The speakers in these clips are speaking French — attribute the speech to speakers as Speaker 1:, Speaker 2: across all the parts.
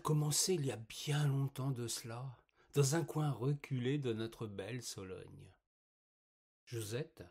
Speaker 1: commencé il y a bien longtemps de cela, dans un coin reculé de notre belle Sologne. Josette,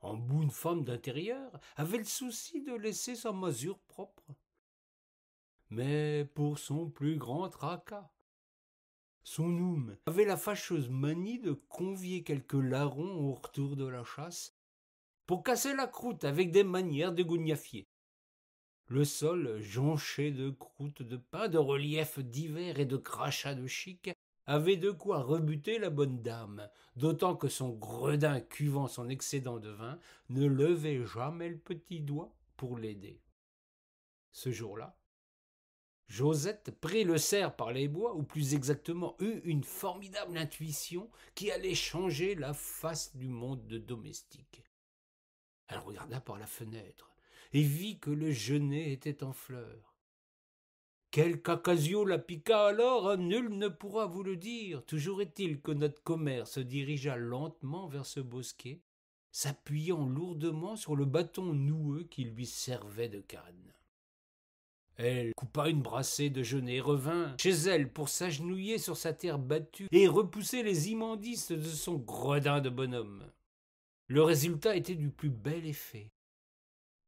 Speaker 1: en bonne femme d'intérieur, avait le souci de laisser sa masure propre. Mais pour son plus grand tracas, son homme avait la fâcheuse manie de convier quelques larrons au retour de la chasse pour casser la croûte avec des manières de gougnafier. Le sol, jonché de croûtes de pain, de reliefs divers et de crachats de chic, avait de quoi rebuter la bonne dame, d'autant que son gredin cuvant son excédent de vin ne levait jamais le petit doigt pour l'aider. Ce jour-là, Josette prit le cerf par les bois, ou plus exactement eut une formidable intuition qui allait changer la face du monde de domestique. Elle regarda par la fenêtre et vit que le genêt était en fleurs. Quel cacasio la piqua alors, nul ne pourra vous le dire. Toujours est-il que notre commère se dirigea lentement vers ce bosquet, s'appuyant lourdement sur le bâton noueux qui lui servait de canne. Elle coupa une brassée de genêt, revint chez elle pour s'agenouiller sur sa terre battue et repousser les immondices de son gredin de bonhomme. Le résultat était du plus bel effet.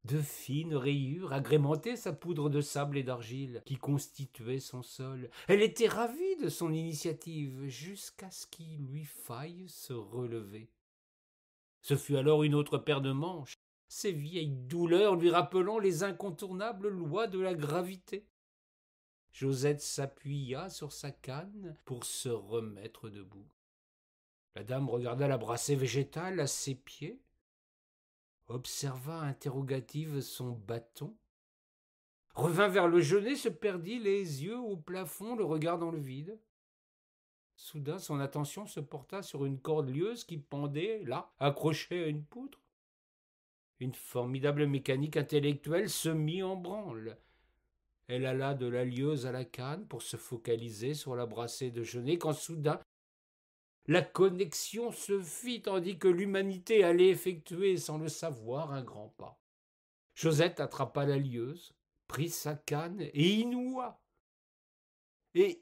Speaker 1: De fines rayures agrémentaient sa poudre de sable et d'argile qui constituait son sol. Elle était ravie de son initiative jusqu'à ce qu'il lui faille se relever. Ce fut alors une autre paire de manches, ces vieilles douleurs lui rappelant les incontournables lois de la gravité. Josette s'appuya sur sa canne pour se remettre debout. La dame regarda la brassée végétale à ses pieds, observa interrogative son bâton, revint vers le genêt, se perdit les yeux au plafond, le regard dans le vide. Soudain, son attention se porta sur une corde lieuse qui pendait, là, accrochée à une poutre. Une formidable mécanique intellectuelle se mit en branle. Elle alla de la lieuse à la canne pour se focaliser sur la brassée de genêt, quand soudain la connexion se fit, tandis que l'humanité allait effectuer, sans le savoir, un grand pas. Josette attrapa la lieuse, prit sa canne et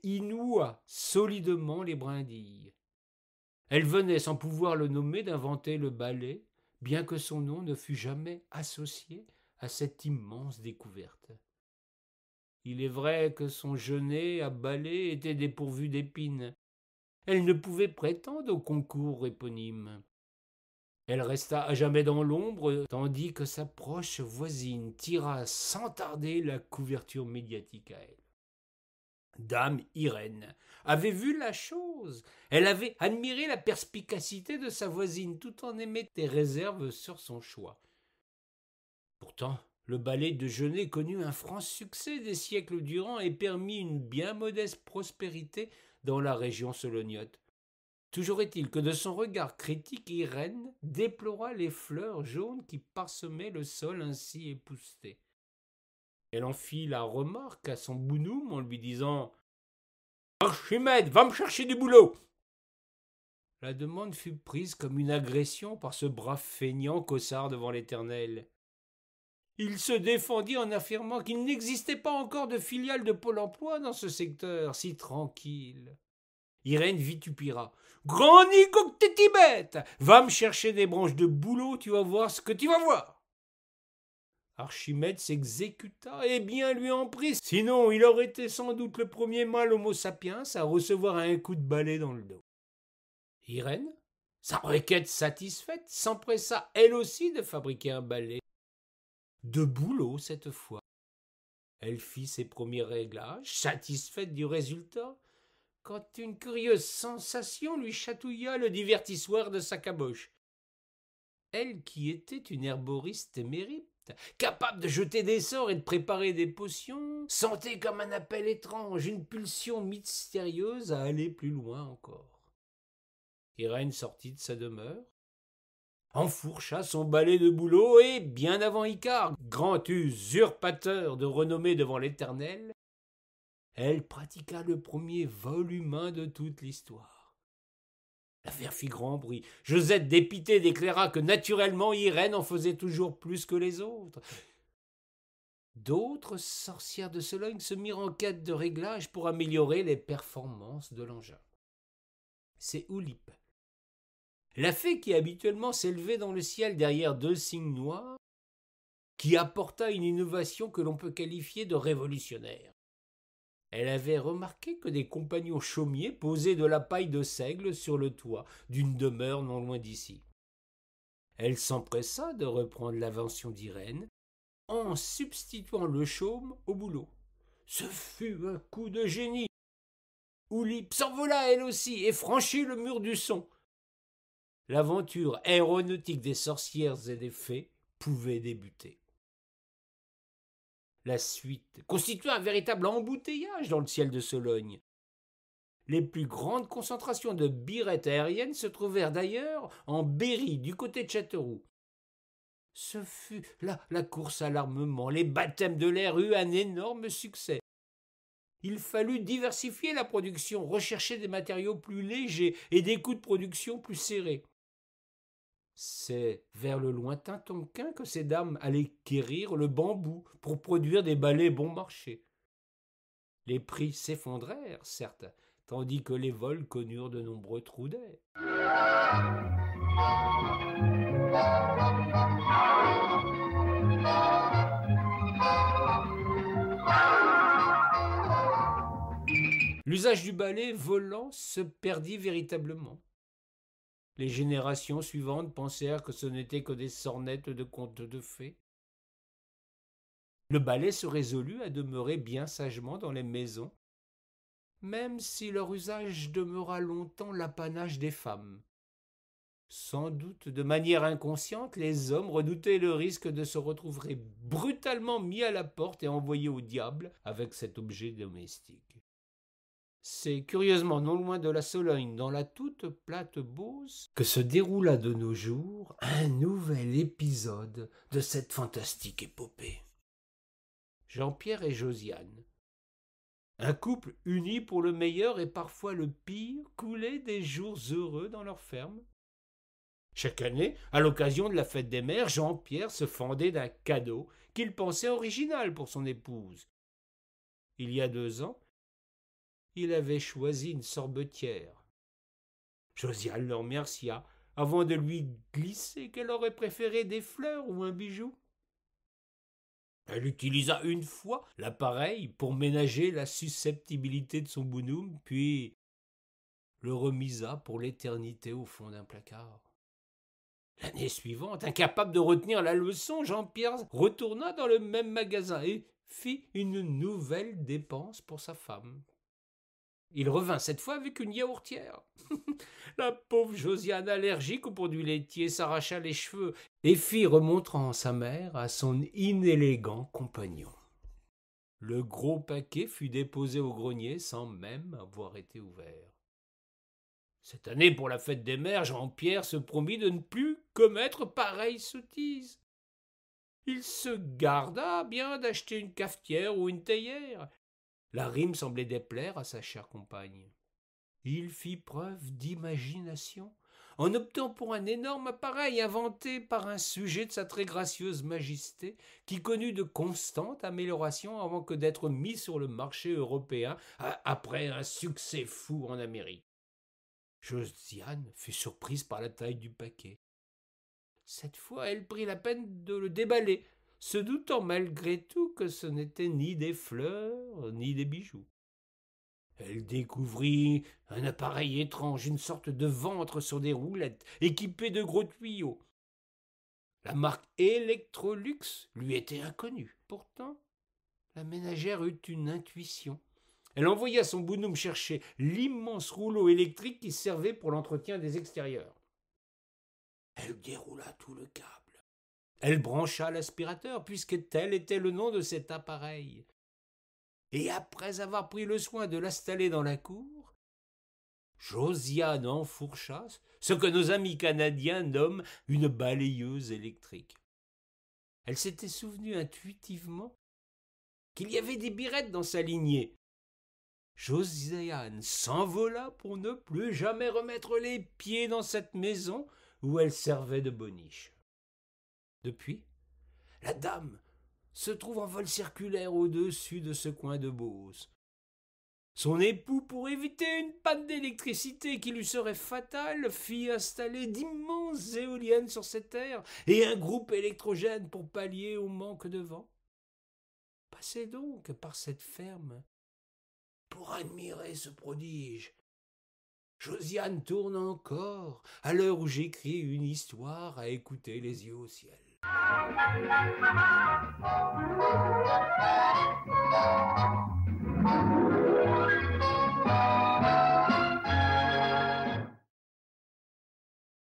Speaker 1: inoua solidement les brindilles. Elle venait, sans pouvoir le nommer, d'inventer le balai, bien que son nom ne fût jamais associé à cette immense découverte. Il est vrai que son genêt à balai était dépourvu d'épines. Elle ne pouvait prétendre au concours éponyme. Elle resta à jamais dans l'ombre, tandis que sa proche voisine tira sans tarder la couverture médiatique à elle. Dame Irène avait vu la chose. Elle avait admiré la perspicacité de sa voisine, tout en émettant des réserves sur son choix. Pourtant, le ballet de genêt connut un franc succès des siècles durant et permit une bien modeste prospérité dans la région solognote. Toujours est-il que de son regard critique, Irène déplora les fleurs jaunes qui parsemaient le sol ainsi épousseté. Elle en fit la remarque à son bonhomme en lui disant « Archimède, va me chercher du boulot !» La demande fut prise comme une agression par ce brave feignant caussard devant l'Éternel. Il se défendit en affirmant qu'il n'existait pas encore de filiale de Pôle emploi dans ce secteur si tranquille. Irène vitupéra. « Grand nigo que t'es tibette ! Va me chercher des branches de bouleau, tu vas voir ce que tu vas voir !» Archimède s'exécuta et bien lui en prit, sinon il aurait été sans doute le premier mâle homo sapiens à recevoir un coup de balai dans le dos. Irène, sa requête satisfaite, s'empressa elle aussi de fabriquer un balai. De bouleau cette fois. Elle fit ses premiers réglages, satisfaite du résultat, quand une curieuse sensation lui chatouilla le divertissoir de sa caboche. Elle qui était une herboriste émérite, capable de jeter des sorts et de préparer des potions, sentait comme un appel étrange, une pulsion mystérieuse à aller plus loin encore. Irène sortit de sa demeure, enfourcha son balai de bouleau et, bien avant Icare, grand usurpateur de renommée devant l'Éternel, elle pratiqua le premier vol humain de toute l'histoire. L'affaire fit grand bruit. Josette, dépitée, déclara que naturellement Irène en faisait toujours plus que les autres. D'autres sorcières de Sologne se mirent en quête de réglages pour améliorer les performances de l'engin. C'est Oulipe, la fée qui habituellement s'élevait dans le ciel derrière deux cygnes noirs, qui apporta une innovation que l'on peut qualifier de révolutionnaire. Elle avait remarqué que des compagnons chaumiers posaient de la paille de seigle sur le toit d'une demeure non loin d'ici. Elle s'empressa de reprendre l'invention d'Irène en substituant le chaume au boulot. Ce fut un coup de génie. Oulipe s'envola elle aussi et franchit le mur du son. L'aventure aéronautique des sorcières et des fées pouvait débuter. La suite constituait un véritable embouteillage dans le ciel de Sologne. Les plus grandes concentrations de birettes aériennes se trouvèrent d'ailleurs en Berry, du côté de Châteauroux. Ce fut là la course à l'armement, les baptêmes de l'air eurent un énorme succès. Il fallut diversifier la production, rechercher des matériaux plus légers et des coûts de production plus serrés. C'est vers le lointain Tonkin que ces dames allaient quérir le bambou pour produire des balais bon marché. Les prix s'effondrèrent, certes, tandis que les vols connurent de nombreux trous d'air. L'usage du balai volant se perdit véritablement. Les générations suivantes pensèrent que ce n'étaient que des sornettes de contes de fées. Le balai se résolut à demeurer bien sagement dans les maisons, même si leur usage demeura longtemps l'apanage des femmes. Sans doute de manière inconsciente, les hommes redoutaient le risque de se retrouver brutalement mis à la porte et envoyés au diable avec cet objet domestique. C'est curieusement non loin de la Sologne, dans la toute plate Beauce, que se déroula de nos jours un nouvel épisode de cette fantastique épopée. Jean-Pierre et Josiane, un couple uni pour le meilleur et parfois le pire, coulait des jours heureux dans leur ferme. Chaque année, à l'occasion de la fête des mères, Jean-Pierre se fendait d'un cadeau qu'il pensait original pour son épouse. Il y a 2 ans, il avait choisi une sorbetière. Josiane le remercia avant de lui glisser qu'elle aurait préféré des fleurs ou un bijou. Elle utilisa une fois l'appareil pour ménager la susceptibilité de son bonhomme, puis le remisa pour l'éternité au fond d'un placard. L'année suivante, incapable de retenir la leçon, Jean-Pierre retourna dans le même magasin et fit une nouvelle dépense pour sa femme. Il revint cette fois avec une yaourtière. La pauvre Josiane, allergique aux produits laitiers, s'arracha les cheveux et fit remontrant sa mère à son inélégant compagnon. Le gros paquet fut déposé au grenier sans même avoir été ouvert. Cette année, pour la fête des mères, Jean-Pierre se promit de ne plus commettre pareille sottise. Il se garda bien d'acheter une cafetière ou une théière. La rime semblait déplaire à sa chère compagne. Il fit preuve d'imagination en optant pour un énorme appareil inventé par un sujet de sa très gracieuse majesté qui connut de constantes améliorations avant que d'être mis sur le marché européen après un succès fou en Amérique. Josiane fut surprise par la taille du paquet. Cette fois, elle prit la peine de le déballer, se doutant malgré tout que ce n'était ni des fleurs ni des bijoux. Elle découvrit un appareil étrange, une sorte de ventre sur des roulettes, équipé de gros tuyaux. La marque Electrolux lui était inconnue. Pourtant, la ménagère eut une intuition. Elle envoya son bonhomme chercher l'immense rouleau électrique qui servait pour l'entretien des extérieurs. Elle déroula tout le câble. Elle brancha l'aspirateur, puisque tel était le nom de cet appareil. Et après avoir pris le soin de l'installer dans la cour, Josiane enfourcha ce que nos amis canadiens nomment une balayeuse électrique. Elle s'était souvenue intuitivement qu'il y avait des birettes dans sa lignée. Josiane s'envola pour ne plus jamais remettre les pieds dans cette maison où elle servait de boniche. Depuis, la dame se trouve en vol circulaire au-dessus de ce coin de Beauce. Son époux, pour éviter une panne d'électricité qui lui serait fatale, fit installer d'immenses éoliennes sur ses terres et un groupe électrogène pour pallier au manque de vent. Passez donc par cette ferme pour admirer ce prodige. Josiane tourne encore, à l'heure où j'écris une histoire à écouter les yeux au ciel.